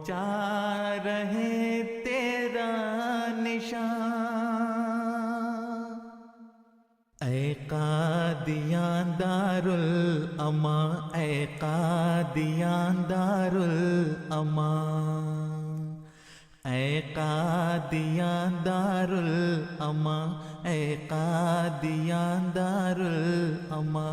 ऊंचा रहे तेरा निशान, ऐ कादियां दारुल अमा, ऐ कादियां दारुल अमा, ऐ कादियां दारुल अमा, ऐ कादियां दारुल अमा.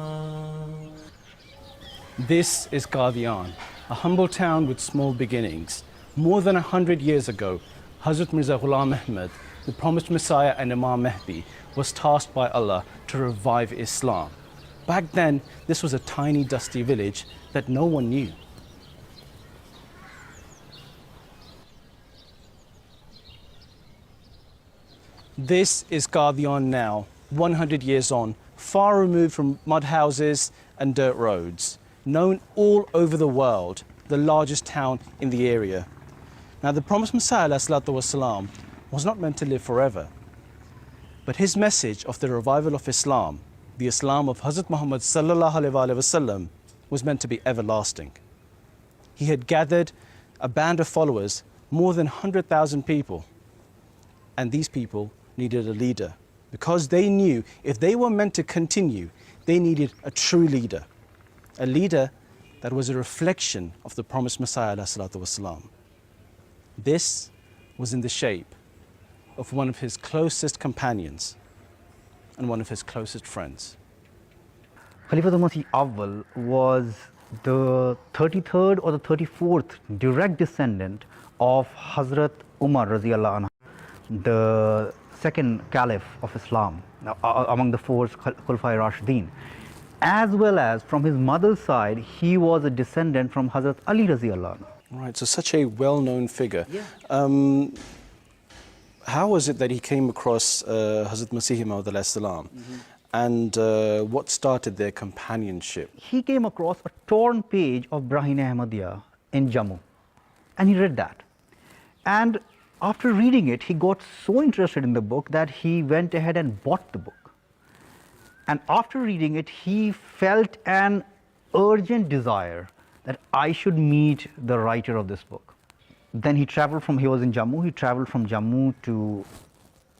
This is Qadian, a humble town with small beginnings. More than 100 years ago, Hazrat Mirza Ghulam Ahmad, the promised Messiah and Imam Mahdi, was tasked by Allah to revive Islam. Back then, this was a tiny, dusty village that no one knew. This is Qadian now, 100 years on, far removed from mud houses and dirt roads. Known all over the world, the largest town in the area. Now, the promised Messiah ﷺ was not meant to live forever, but his message of the revival of Islam, the Islam of Hazrat Muhammad ﷺ, was meant to be everlasting. He had gathered a band of followers, more than 100,000 people, and these people needed a leader because they knew if they were meant to continue, they needed a true leader. A leader that was a reflection of the promised Messiah ﷺ. This was in the shape of one of his closest companions and one of his closest friends. Khilafat Masih Awwal was the 33rd or the 34th direct descendant of Hazrat Umar Raziallahu Anhu, the second Caliph of Islam among the four Khulafai Rashidin. As well as from his mother's side, he was a descendant from Hazrat Ali Raziallahu Anhu. Right, so such a well-known figure. Yeah. How was it that he came across Hazrat Masih Maud salam, and what started their companionship? He came across a torn page of Brahine Ahmadiyya in Jammu, and he read that. And after reading it, he got so interested in the book that he went ahead and bought the book. And after reading it, he felt an urgent desire that I should meet the writer of this book. Then he traveled he was in Jammu, he traveled from Jammu to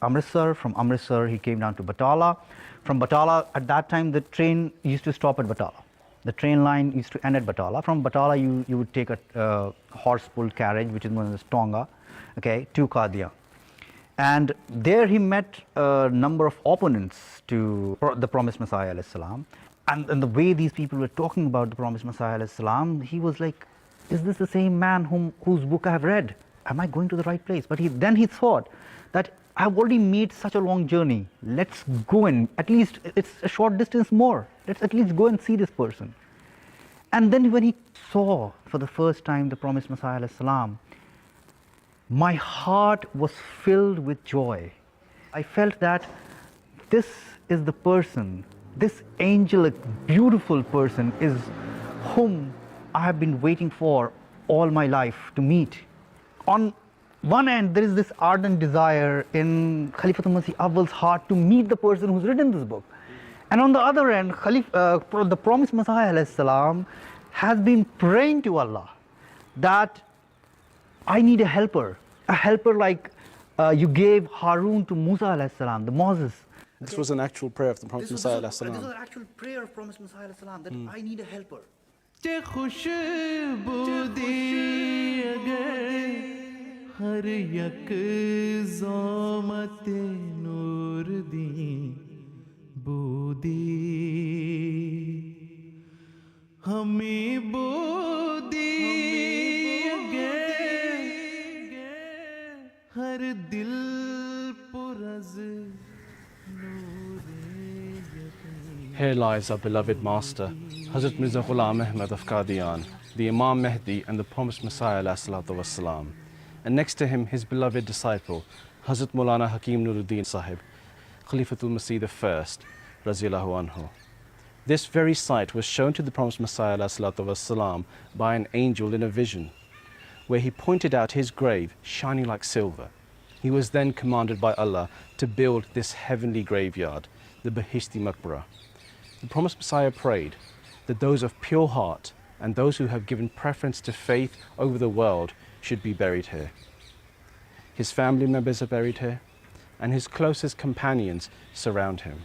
Amritsar. From Amritsar, he came down to Batala. From Batala, at that time, the train used to stop at Batala. The train line used to end at Batala. From Batala, you would take a horse-pulled carriage, which is known as Tonga, okay, to Qadian. And there he met a number of opponents to the promised Messiah ﷺ. And the way these people were talking about the promised Messiah ﷺ, he was like, is this the same man whose book I have read? Am I going to the right place? But then he thought that I've already made such a long journey. Let's go and at least it's a short distance more. Let's at least go and see this person. And then when he saw for the first time the promised Messiah ﷺ, my heart was filled with joy. I felt that this is the person, this angelic, beautiful person is whom I have been waiting for all my life to meet. On one end, there is this ardent desire in Khilafat Masih Awwal's heart to meet the person who's written this book. And on the other end, the promised Messiah ﷺ has been praying to Allah that I need a helper like you gave Harun to Musa ﷺ, the Moses. This was an actual prayer of the Prophet Messiah This was ﷺ. an actual prayer of Promised Messiah ﷺ, that I need a helper. हर यक ज़ोमते नूर दी बूदी हमें बूदी हर दिल पुरज़ Here lies our beloved master, Hazrat Mirza Ghulam Ahmad of Qadian, the Imam Mahdi and the promised Messiah ﷺ. And next to him, his beloved disciple, Hazrat Maulana Hakim Nuruddin Sahib. Khalifatul Masih I, Raziyallahu Anhu. This very site was shown to the promised Messiah والسلام, by an angel in a vision, where he pointed out his grave shining like silver. He was then commanded by Allah to build this heavenly graveyard, the Bahishti Maqbara. The promised Messiah prayed that those of pure heart and those who have given preference to faith over the world should be buried here. His family members are buried here, and his closest companions surround him.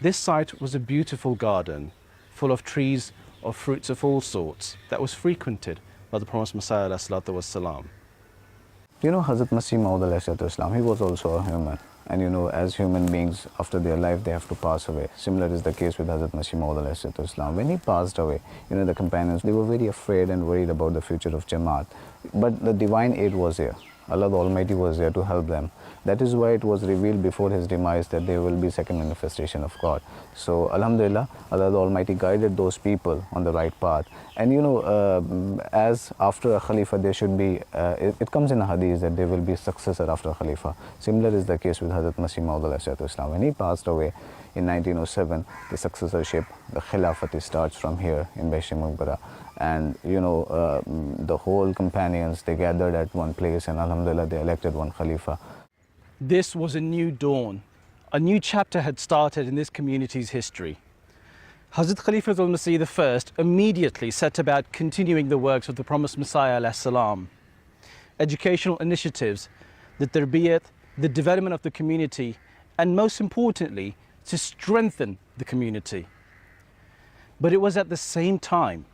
This site was a beautiful garden full of trees of fruits of all sorts that was frequented by the promised Messiah والسلام. You know, Hazrat Masih Maud Islam, he was also a human. And you know, as human beings, after their life, they have to pass away. Similar is the case with Hazrat Masih Maud Islam. When he passed away, you know, the companions, they were very afraid and worried about the future of Jamaat. But the divine aid was here. Allah the Almighty was there to help them. That is why it was revealed before his demise that there will be second manifestation of God. So Alhamdulillah, Allah the Almighty guided those people on the right path. And you know, as after a Khalifa there should be, it comes in a hadith that there will be a successor after a Khalifa. Similar is the case with Hazrat Masih Maud Islam. When he passed away in 1907, the successorship, the Khilafat starts from here in Bahishti Maqbara. And you know, the whole companions, they gathered at one place, and Alhamdulillah, they elected one Khalifa. This was a new dawn. A new chapter had started in this community's history. Hazrat Khalifatul Masih I immediately set about continuing the works of the promised Messiah ﷺ. Educational initiatives, the tarbiyat, the development of the community, and most importantly, to strengthen the community. But it was at the same time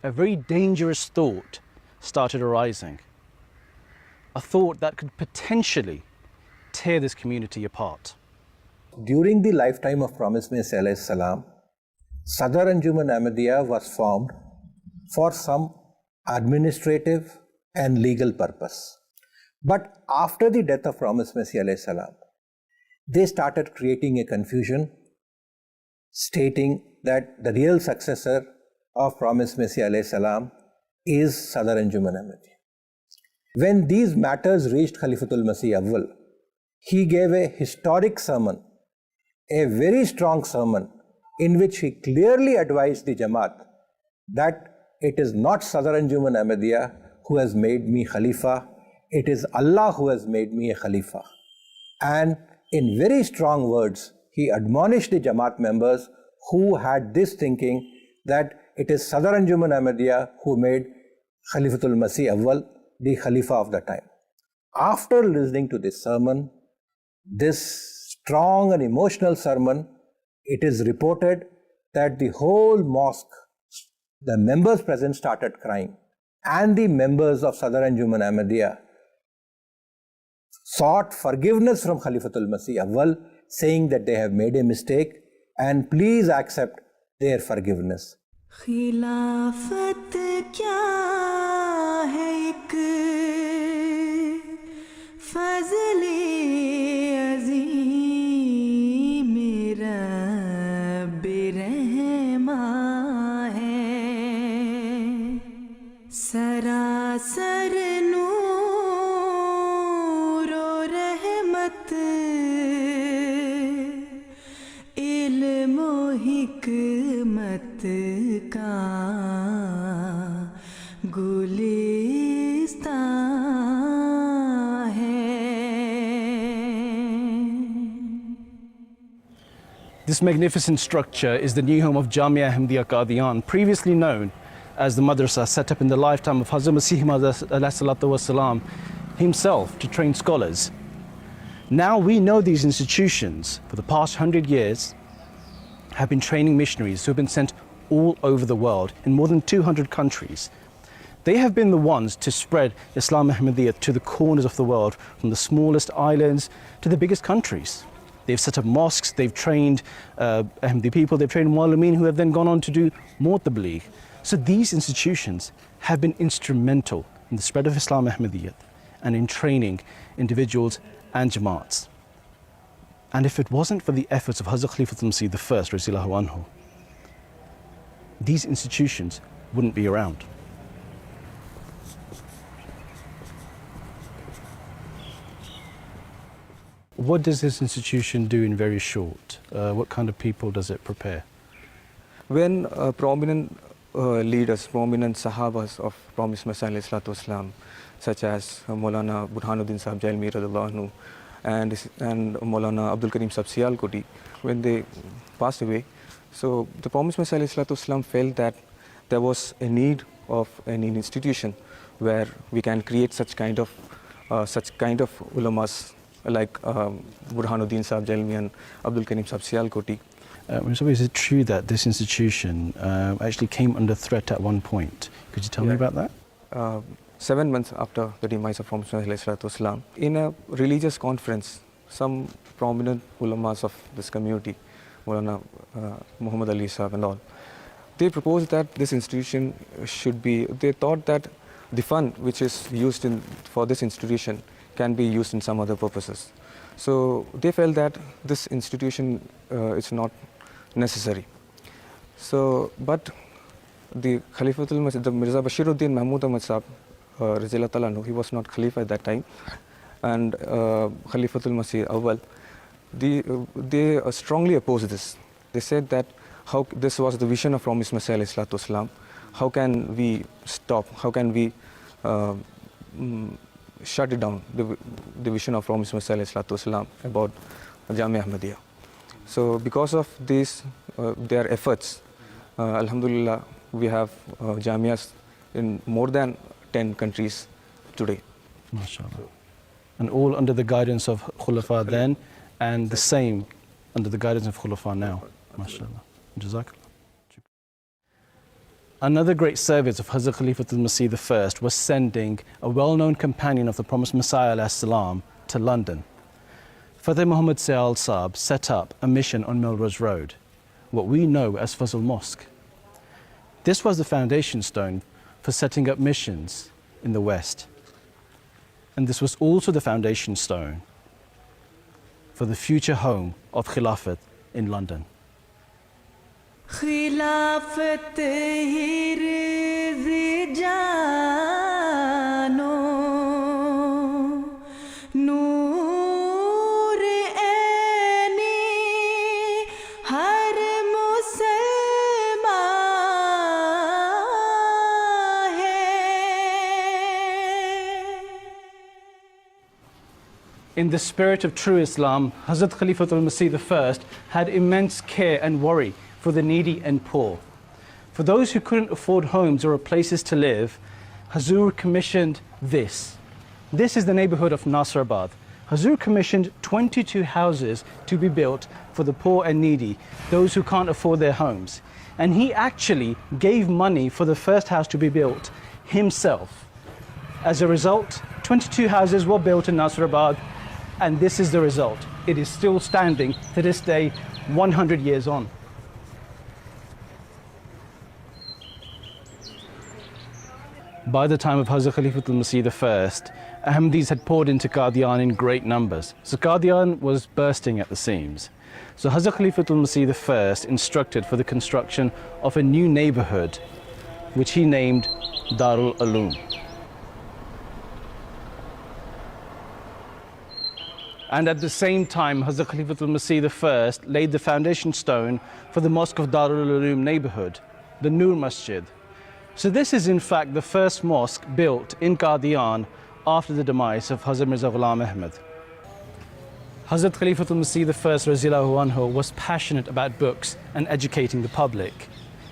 a very dangerous thought started arising. A thought that could potentially tear this community apart. During the lifetime of Promised Messiah salam, Sadr Anjuman Ahmadiyya was formed for some administrative and legal purpose. But after the death of Promised Messiah salam, they started creating a confusion, stating that the real successor of Promised Messiah salam is Sadr Anjuman Ahmadiyya. When these matters reached Khalifatul Masih Awwal, he gave a historic sermon, a very strong sermon, in which he clearly advised the Jamaat that it is not Sadr Anjuman Ahmadiyya who has made me Khalifa, it is Allah who has made me a Khalifa. And in very strong words, he admonished the Jamaat members who had this thinking that it is Sadr Anjuman Ahmadiyya who made Khalifatul Masih Awwal the Khalifa of the time. After listening to this sermon, this strong and emotional sermon, it is reported that the whole mosque, the members present started crying, and the members of Sadr Anjuman Ahmadiyya sought forgiveness from Khalifatul Masih Awwal, saying that they have made a mistake and please accept their forgiveness. खिलाफत क्या है एक फज़ले अज़ीम मेरा बेरहमा है सरासर नूर और रहमत इल्म और हिकमत का गुलिस्तान है. This magnificent structure is the new home of Jamia Ahmadiyya Qadian, previously known as the madrasa, set up in the lifetime of Hazrat Masih Maud himself to train scholars. Now we know these institutions for the past 100 years have been training missionaries who have been sent all over the world in more than 200 countries. They have been the ones to spread Islam Ahmadiyya to the corners of the world, from the smallest islands to the biggest countries. They've set up mosques, they've trained Ahmadi people, they've trained Muallimeen who have then gone on to do more tabligh. So these institutions have been instrumental in the spread of Islam Ahmadiyya and in training individuals and Jamaats. And if it wasn't for the efforts of Hazrat Khalifatul Masih I, Raziyallahu Anhu, these institutions wouldn't be around. What does this institution do in very short? What kind of people does it prepare? When prominent leaders, prominent Sahabas of Promised Messiah ﷺ, such as Maulana Burhanuddin Sahib Jailmi radhiyallahu anhu and Maulana Abdul Karim Sahib Sialkoti, when they passed away, so the Promised Messiah ﷺ felt that there was a need of an institution where we can create such kind of ulamas like Burhanuddin Sahib Jailmi and Abdul Karim Sahib Sialkoti. So is it true that this institution actually came under threat at one point? Could you tell me about that? 7 months after the demise of Prophet ﷺ, in a religious conference, some prominent ulamas of this community, Maulana Muhammad Ali Sahib and all, they proposed that this institution should be, they thought that the fund which is used for this institution can be used in some other purposes. So they felt that this institution is not necessary. So, but the Khalifatul Masih, the Mirza Bashiruddin Mahmud Ahmad Sahib, he was not Khalifa at that time, and Khalifatul Masih Awwal, they strongly opposed this. They said that how this was the vision of Promised Messiah ﷺ. How can we stop? How can we shut it down? The vision of Promised Messiah ﷺ about Jamia Ahmadiyya. So because of this, their efforts, Alhamdulillah, we have Jamias in more than 10 countries today. MashaAllah. And all under the guidance of Khilafat then, and the same under the guidance of Khilafat now. MashaAllah. Jazakallah. Another great service of Hazrat Khalifatul Masih I was sending a well-known companion of the Promised Messiah ﷺ to London. Fateh Muhammad Sayal Saab set up a mission on Melrose Road, what we know as Fazl Mosque. This was the foundation stone for setting up missions in the West. And this was also the foundation stone for the future home of Khilafat in London. खिलाफत हिर्ज़ जानो नूर Anne हर मुसलमान है. In the spirit of true Islam, Hazrat Khalifatul Masih I had immense care and worry for the needy and poor. For those who couldn't afford homes or places to live, Hazur commissioned this. This is the neighborhood of Nasrabad. Hazur commissioned 22 houses to be built for the poor and needy, those who can't afford their homes. And he actually gave money for the first house to be built himself. As a result, 22 houses were built in Nasrabad, and this is the result. It is still standing to this day, 100 years on. By the time of Hazrat Khalifatul Masih I, Ahmadis had poured into Qadian in great numbers. So Qadian was bursting at the seams. So Hazrat Khalifatul Masih I instructed for the construction of a new neighborhood, which he named Darul Uloom. And at the same time, Hazrat Khalifatul Masih I laid the foundation stone for the Mosque of Darul Uloom neighborhood, the Nur Masjid. So this is in fact the first mosque built in Qadian after the demise of Hazrat Mirza Ghulam Ahmad. Hazrat Khalifatul Masih I Radhiyallahu Anhu was passionate about books and educating the public.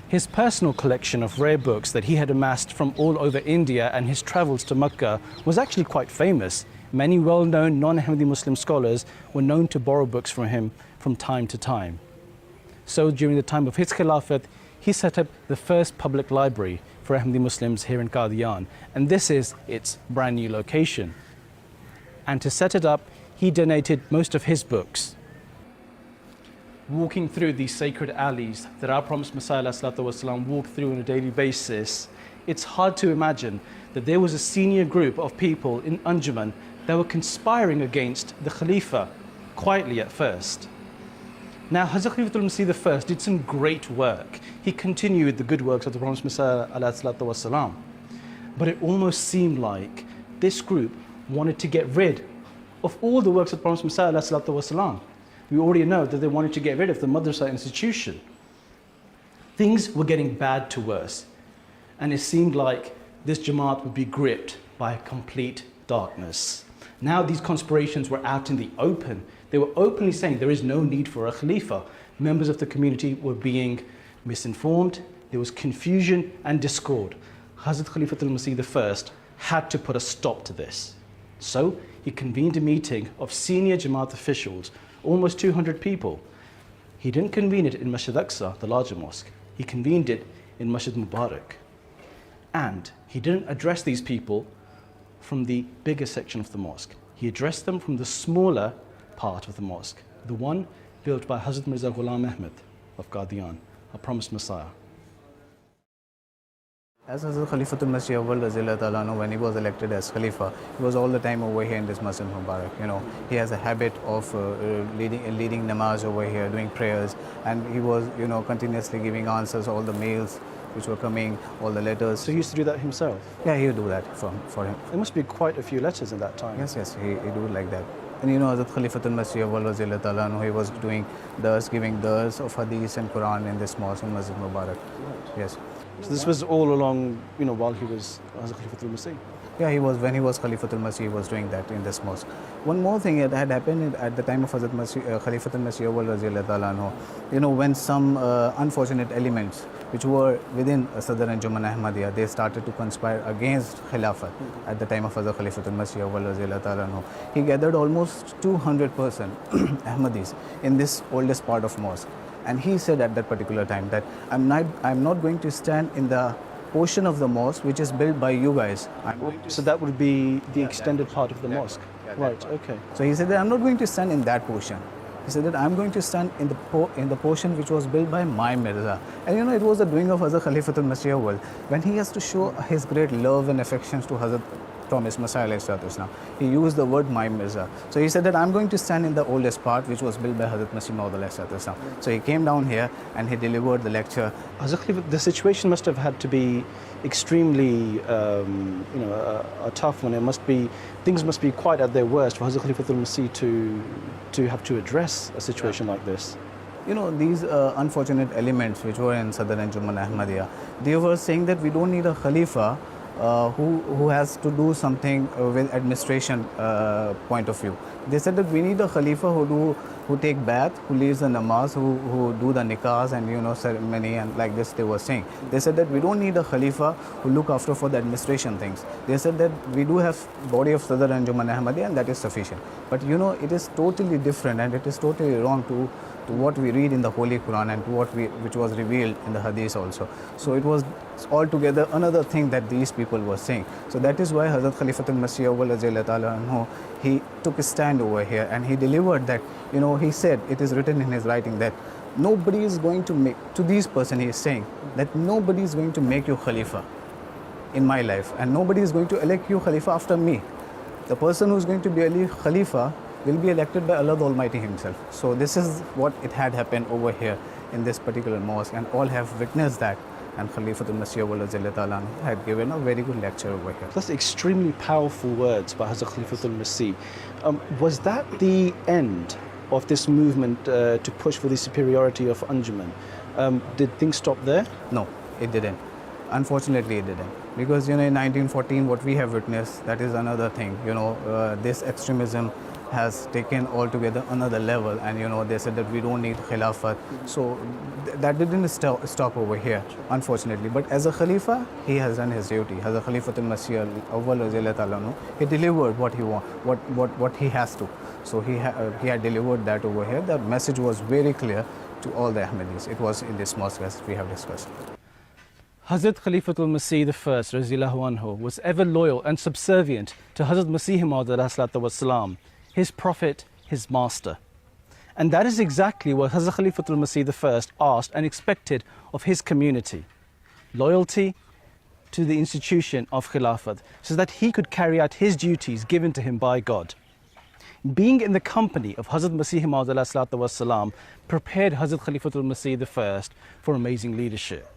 His personal collection of rare books that he had amassed from all over India and his travels to Mecca was actually quite famous. Many well-known non-Ahmadi Muslim scholars were known to borrow books from him from time to time. So during the time of his Khilafat, he set up the first public library for Ahmadi Muslims here in Qadian, and this is its brand new location. And to set it up, he donated most of his books. Walking through these sacred alleys that our Promised Messiah ﷺ walked through on a daily basis, it's hard to imagine that there was a senior group of people in Anjuman that were conspiring against the Khalifa, quietly at first. Now, Hazrat Khalifatul Masih I did some great work. He continued the good works of the Promised Messiah ﷺ. But it almost seemed like this group wanted to get rid of all the works of the Prophet Muhammad, we already know that they wanted to get rid of the madrasa institution. Things were getting bad to worse, and it seemed like this Jamaat would be gripped by complete darkness. Now these conspirations were out in the open. They were openly saying there is no need for a Khalifa. Members of the community were being misinformed. There was confusion and discord. Hazrat Khalifatul Masih I had to put a stop to this. So he convened a meeting of senior Jamaat officials, almost 200 people. He didn't convene it in Masjid Aqsa, the larger mosque. He convened it in Masjid Mubarak. And he didn't address these people from the bigger section of the mosque. He addressed them from the smaller part of the mosque, the one built by Hazrat Mirza Ghulam Ahmad of Qadian, a promised Messiah. As Hazrat Khalifatul Masih Awwal, when he was elected as Khalifa, he was all the time over here in this Masjid Mubarak. You know, he has a habit of leading namaz over here, doing prayers, and he was, you know, continuously giving answers all the mails which were coming, all the letters. So he used to do that himself? Yeah, he would do that for him. There must be quite a few letters in that time. Yes, he do it like that. And you know, Hazrat Khalifatul Masih Awwal, he was doing giving dars of hadith and Quran in this mosque in Masjid Mubarak. Right. Yes. So this was all along, you know, while he was Hazrat Khalifatul Masih? Yeah, when he was Khalifatul Masih, he was doing that in this mosque. One more thing that had happened at the time of Hazrat Khalifatul Masih Awwal, you know, when some unfortunate elements which were within Sadr Anjuman Ahmadiyya, they started to conspire against Khilafat at the time of Hazrat Khalifatul Masih Awwal. He gathered almost 200% Ahmadis in this oldest part of mosque. And he said at that particular time that I'm not going to stand in the portion of the mosque which is built by you guys. So that would be the extended part of the mosque? Right, okay. So he said that I'm not going to stand in that portion. He said that I'm going to stand in the portion which was built by my Mirza. And you know, it was the doing of Hazrat Khalifatul Masih Awwal. When he has to show his great love and affections to Hazrat Promised Messiah, he used the word my Mirza. So he said that I'm going to stand in the oldest part which was built by Hazrat Masih Maud. So he came down here and he delivered the lecture. The situation must have had to be extremely, a tough one. Things must be quite at their worst for Hazrat Khalifatul Masih to have to address a situation like this. You know, these unfortunate elements which were in Sadr Anjuman Ahmadiyya, they were saying that we don't need a Khalifa who has to do something with administration point of view. They said that we need a Khalifa who take bath, who leads the namaz, who do the nikahs and, you know, ceremony and like this they were saying. They said that we don't need a Khalifa who look after for the administration things. They said that we do have body of Sadr Anjuman Ahmadiyya and that is sufficient. But you know, it is totally different and it is totally wrong to what we read in the Holy Quran and to which was revealed in the Hadith also. So it was altogether another thing that these people were saying. So that is why Hazrat Khalifatul Masih Awwal, he took a stand over here and he delivered that, you know, he said, it is written in his writing that nobody is going to make, to this person he is saying, that nobody is going to make you Khalifa in my life and nobody is going to elect you Khalifa after me. The person who is going to be a Khalifa will be elected by Allah the Almighty Himself. So this is what it had happened over here in this particular mosque and all have witnessed that. And Khalifatul Masih Awwal had given a very good lecture over here. That's extremely powerful words by Hazrat Khalifatul Masih. Was that the end of this movement to push for the superiority of Anjuman? Did things stop there? No, it didn't. Unfortunately, it didn't. Because, you know, in 1914, what we have witnessed, that is another thing. You know, this extremism has taken altogether another level, and you know, they said that we don't need Khilafat. So that didn't stop over here, unfortunately. But as a Khalifa, he has done his duty. As a Khalifatul Masih Awwal, he delivered what he what he has to. So he had delivered that over here. That message was very clear to all the Ahmadis. It was in this mosque as we have discussed. Hazrat Khalifatul Masih I Raziyallahu Anhu was ever loyal and subservient to Hazrat Masih Maud, his prophet, his master. And that is exactly what Hazrat Khalifatul Masih I asked and expected of his community. Loyalty to the institution of Khilafat, so that he could carry out his duties given to him by God. Being in the company of Hazrat Masih Maud prepared Hazrat Khalifatul Masih I for amazing leadership.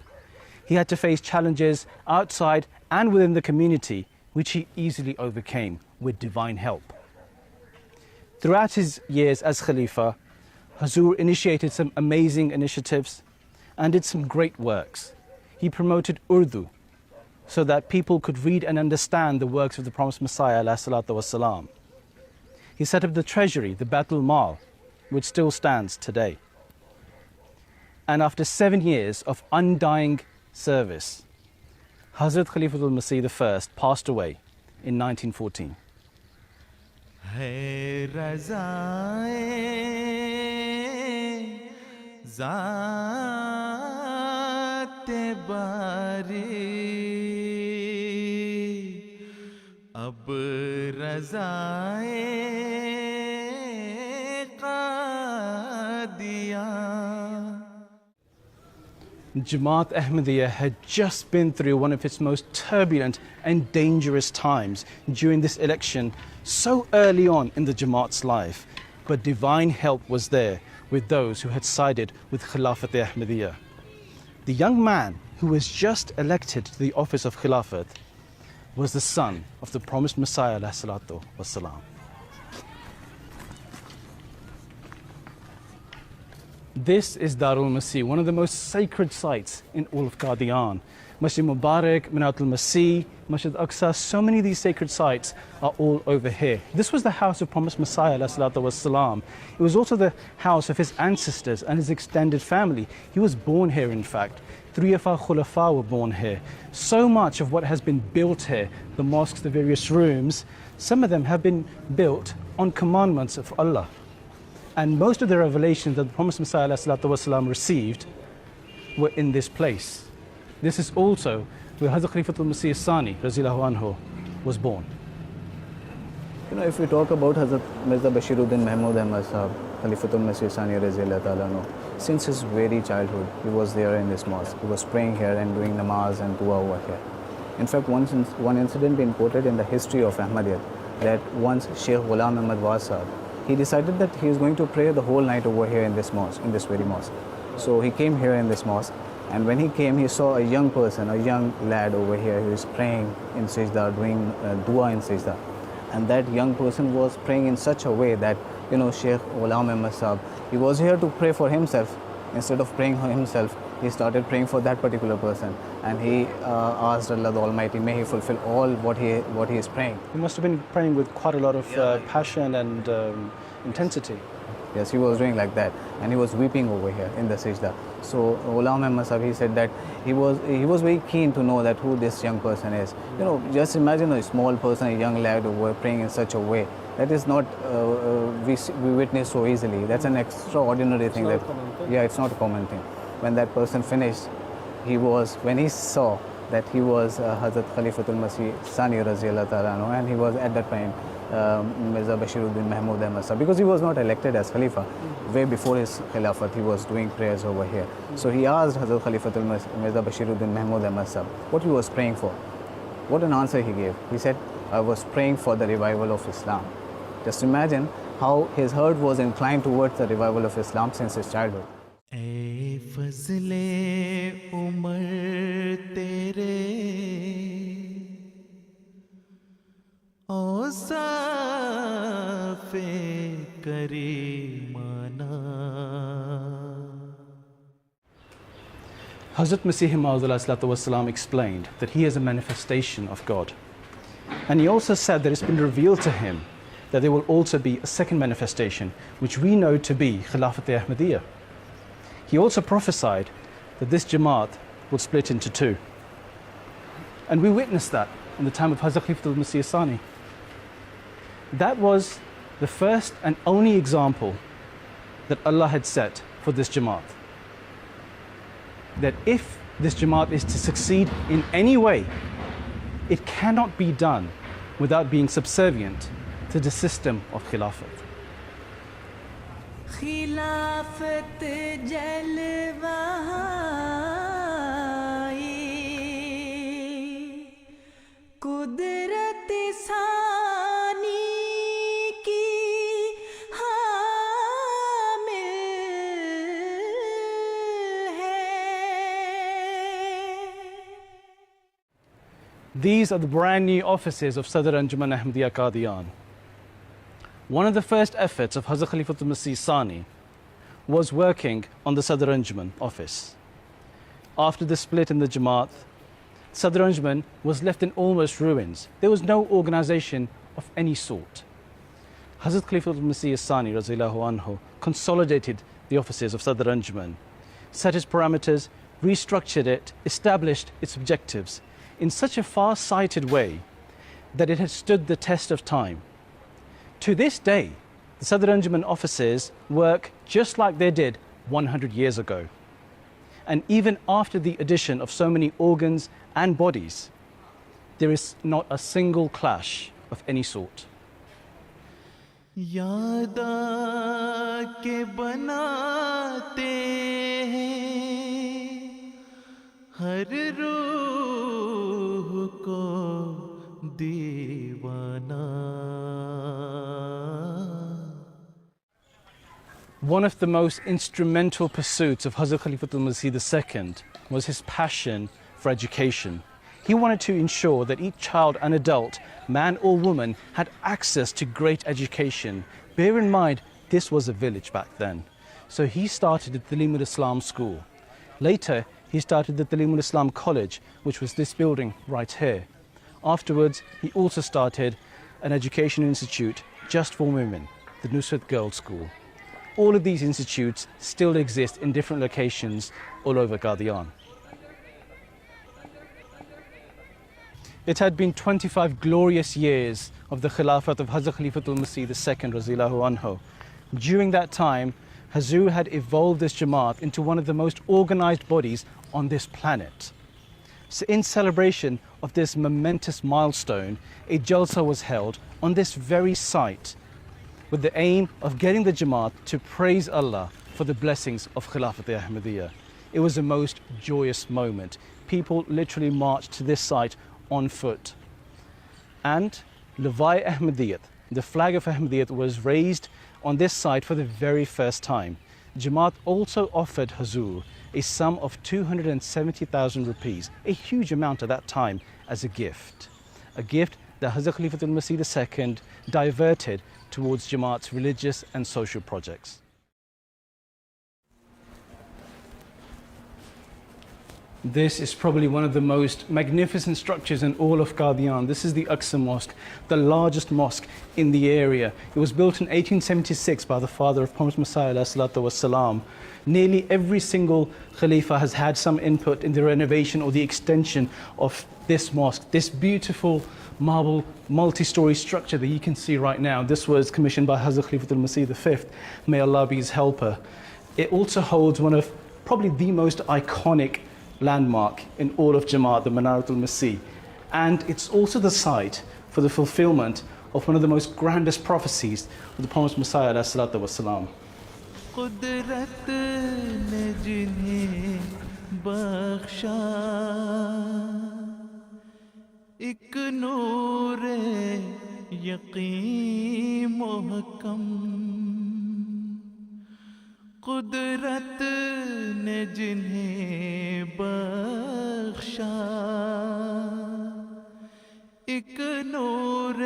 He had to face challenges outside and within the community, which he easily overcame with divine help. Throughout his years as Khalifa, Hazur initiated some amazing initiatives and did some great works. He promoted Urdu so that people could read and understand the works of the promised Messiah ﷺ. He set up the treasury, the Baitul Mal, which still stands today. And after 7 years of undying service, Hazrat Khalifatul Masih I passed away in 1914. है रज़ाए ज़ाते बारी अब रज़ाए क़ादियाँ. Jamaat Ahmadiyya had just been through one of its most turbulent and dangerous times during this election so early on in the Jamaat's life. But divine help was there with those who had sided with Khilafat Ahmadiyya. The young man who was just elected to the office of Khilafat was the son of the promised Messiah ﷺ. This is Darul Masih, one of the most sacred sites in all of Qadian. Masjid Mubarak, Minatul Masih, Masjid Aqsa, so many of these sacred sites are all over here. This was the house of promised Messiah ﷺ. It was also the house of his ancestors and his extended family. He was born here, in fact. 3 of our Khulafa were born here. So much of what has been built here, the mosques, the various rooms, some of them have been built on commandments of Allah. And most of the revelations that the promised Messiah ﷺ received were in this place. This is also where Hazrat Khalifatul Masih Sani anhu was born. You know, if we talk about Hazrat Mirza Bashiruddin Mahmud Ahmad Sahab, Khalifatul Masih Sani Raziyallahu Ta'ala anhu, since his very childhood, he was there in this mosque. He was praying here and doing namaz and dua over here. In fact, one incident been quoted in the history of Ahmadiyyat, that once Sheikh Ghulam Ahmad Waz Sahab, he decided that he is going to pray the whole night over here in this mosque, in this very mosque. So he came here in this mosque, and when he came, he saw a young person, a young lad over here who is praying in sajda, doing dua in sajda. And that young person was praying in such a way that, you know, Sheikh Ghulam Ahmad Sahab, he was here to pray for himself. Instead of praying for himself, he started praying for that particular person. And he asked Allah the Almighty, may He fulfill all what he is praying. He must have been praying with quite a lot of passion and intensity. Yes, he was doing like that, and he was weeping over here in the sajda. So Ghulam Ahmad Sahab, he said that he was very keen to know that who this young person is. You know, just imagine a small person, a young lad over praying in such a way. That is not we witness so easily. That's an extraordinary thing. It's not a common thing. When that person finished, when he saw that he was Hazrat Khalifatul Masih Sani Raziyallahu Ta'ala anhu, and he was at that time Mirza Bashiruddin Mahmud Ahmad Sahab, because he was not elected as Khalifa. Way before his Khilafat, he was doing prayers over here. So he asked Hazrat Khalifatul Mirza Bashiruddin Mahmud Ahmad Sahab what he was praying for. What an answer he gave. He said, I was praying for the revival of Islam. Just imagine how his heart was inclined towards the revival of Islam since his childhood. ए फजले उमर तेरे औसाफे करीमाना. Hazrat Masih Maud explained that he is a manifestation of God. And he also said that it's been revealed to him that there will also be a second manifestation, which we know to be Khilafat Ahmadiyya. He also prophesied that this Jamaat would split into two. And we witnessed that in the time of Hazrat Khalifatul Masih Sani. That was the first and only example that Allah had set for this Jamaat. That if this Jamaat is to succeed in any way, it cannot be done without being subservient to the system of Khilafat. खिलाफत जलवाई कुदरत सानी की हामिल है. These are the brand new offices of Sadr Anjuman Ahmadiyya Qadian. One of the first efforts of Hazrat Khalifatul Masih Sani was working on the Sadr Anjuman office. After the split in the Jamaat, Sadr Anjuman was left in almost ruins. There was no organization of any sort. Hazrat Khalifatul Masih Sani Razillahu Anhu consolidated the offices of Sadr Anjuman, set its parameters, restructured it, established its objectives in such a far-sighted way that it has stood the test of time. To this day, the Sadr Anjuman offices work just like they did 100 years ago. And even after the addition of so many organs and bodies, there is not a single clash of any sort. याद के बनाते हैं हर रूह को दीवाना. One of the most instrumental pursuits of Hazrat Khalifatul Masih II was his passion for education. He wanted to ensure that each child and adult, man or woman, had access to great education. Bear in mind, this was a village back then. So he started the Talim al-Islam school. Later, he started the Talim al-Islam college, which was this building right here. Afterwards, he also started an education institute just for women, the Nusrat Girls' School. All of these institutes still exist in different locations all over Qadian. It had been 25 glorious years of the Khilafat of Hazrat Khalifatul Masih II Razillahu Anhu. During that time, Hazur had evolved this Jamaat into one of the most organized bodies on this planet. So in celebration of this momentous milestone, a Jalsa was held on this very site with the aim of getting the Jamaat to praise Allah for the blessings of Khilafat Ahmadiyya. It was a most joyous moment. People literally marched to this site on foot. And Lawai Ahmadiyyat, the flag of Ahmadiyyat, was raised on this site for the very first time. Jamaat also offered Hazur a sum of 270,000 rupees, a huge amount at that time, as a gift that Hazrat Khalifatul Masih II diverted towards Jamaat's religious and social projects. This is probably one of the most magnificent structures in all of Qadian. This is the Aqsa Mosque, the largest mosque in the area. It was built in 1876 by the father of Prophet Messiah ﷺ. Nearly every single Khalifa has had some input in the renovation or the extension of this mosque. This beautiful marble multi-story structure that you can see right now, this was commissioned by Hazrat Khalifatul Masih V. May Allah be his helper. It also holds one of probably the most iconic landmark in all of Jamaat, the Manaratul Masih. And it's also the site for the fulfillment of one of the most grandest prophecies of the Prophet Messiah ﷺ. कुदरत ने जिन्हें बख्शा एक नूर यकीन मोहकम कुदरत ने जिन्हें बख्शा एक नूर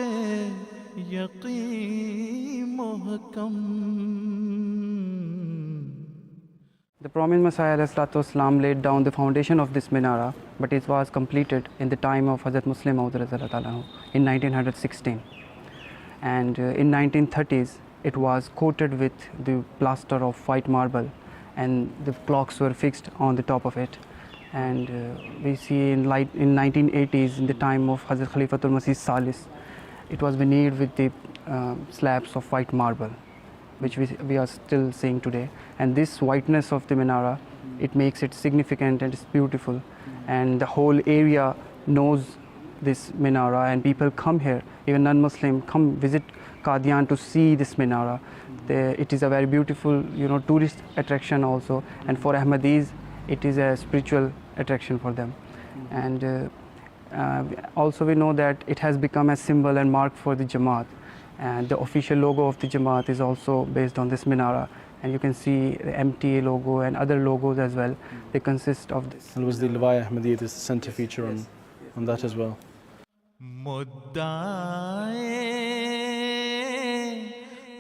यकीन Mohkam. The Promised Messiah ﷺ laid down the foundation of this minara, but it was completed in the time of Hazrat Muslim Maud in 1916. And in 1930s, it was coated with the plaster of white marble, and the clocks were fixed on the top of it. And we see in 1980s, in the time of Hazrat Khalifatul Masih Salis, it was veneered with the slabs of white marble, which we are still seeing today. And this whiteness of the minara, it makes it significant and it's beautiful. And the whole area knows this minara, and people come here, even non-Muslim, come visit Qadian to see this minara. It is a very beautiful, tourist attraction also. And for Ahmadis, it is a spiritual attraction for them. And also we know that it has become a symbol and mark for the Jamaat. And the official logo of the Jamaat is also based on this minara. And you can see the MTA logo and other logos as well. They consist of this. And was the Lawai Ahmadiyyat the center feature on that as well? मुद्दाए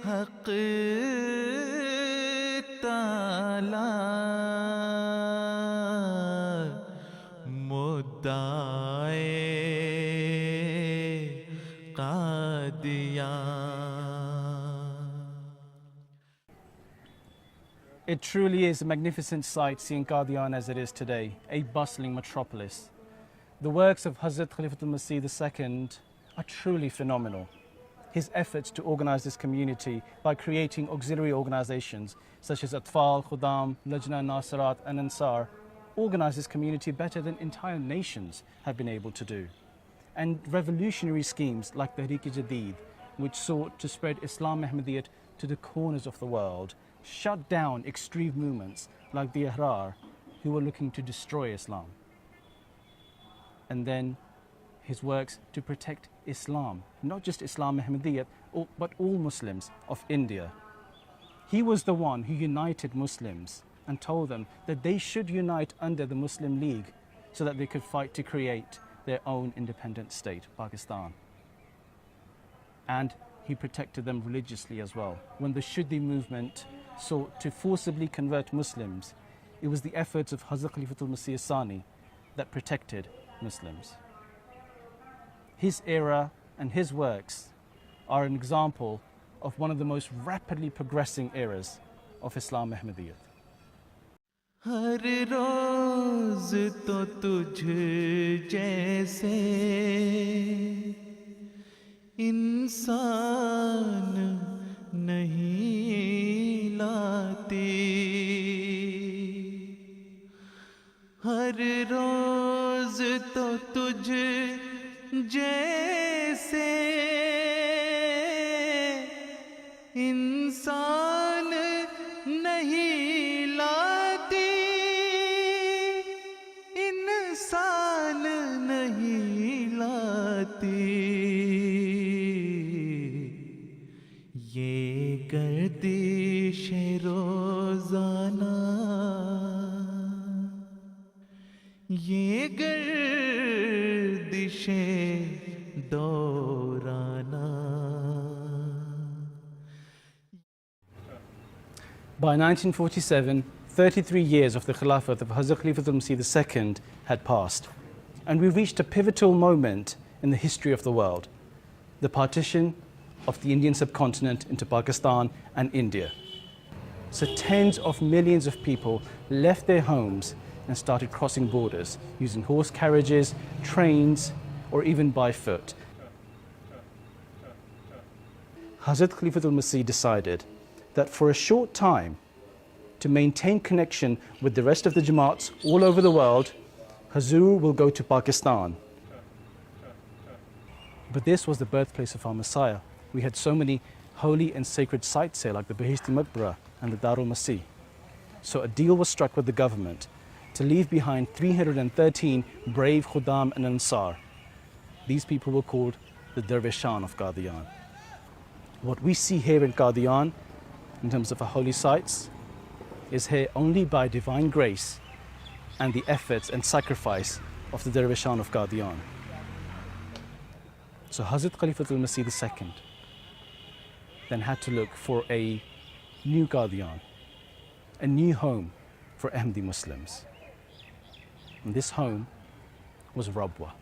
हक ताला मुद्दाए Kadian. It truly is a magnificent sight seeing Qadian as it is today, a bustling metropolis. The works of Hazrat Khilafat al-Masih II are truly phenomenal. His efforts to organize this community by creating auxiliary organizations such as Atfal, Khudam, Lajna, Nasirat and Ansar organize this community better than entire nations have been able to do. And revolutionary schemes like the Tehreek-e-Jadid, which sought to spread Islam Ahmadiyyat to the corners of the world, shut down extreme movements like the Ahrar, who were looking to destroy Islam. And then his works to protect Islam, not just Islam Ahmadiyyat, but all Muslims of India. He was the one who united Muslims and told them that they should unite under the Muslim League so that they could fight to create their own independent state, Pakistan. And he protected them religiously as well. When the Shuddhi movement sought to forcibly convert Muslims, it was the efforts of Hazrat Khilafat al-Masih Sani that protected Muslims. His era and his works are an example of one of the most rapidly progressing eras of Islam Ahmadiyyat. हर रोज तो तुझ जैसे इंसान नहीं लाती, हर रोज तो तुझ जैसे इंसान नहीं लाती, इंसान नहीं लाती। ये गर्दिश रोजाना, ये गर्दिश दौराना। By 1947, 33 years of the Khilafat of Hazrat Khilafat al-Masih II had passed, and we reached a pivotal moment in the history of the world, the partition of the Indian subcontinent into Pakistan and India. So tens of millions of people left their homes and started crossing borders using horse carriages, trains, or even by foot. Hazrat Khilafat al-Masih decided that for a short time, to maintain connection with the rest of the Jamaats all over the world, Hazur will go to Pakistan. But this was the birthplace of our Messiah. We had so many holy and sacred sites here, like the Bahishti Maqbara and the Darul Masih. So a deal was struck with the government to leave behind 313 brave Khudam and Ansar. These people were called the Dervishan of Qadian. What we see here in Qadian, in terms of our holy sites, is here only by divine grace and the efforts and sacrifice of the Dervishan of Qadian. So Hazrat Khilafat al-Masih II then had to look for a new Qadian, a new home for Ahmadi Muslims. And this home was Rabwa.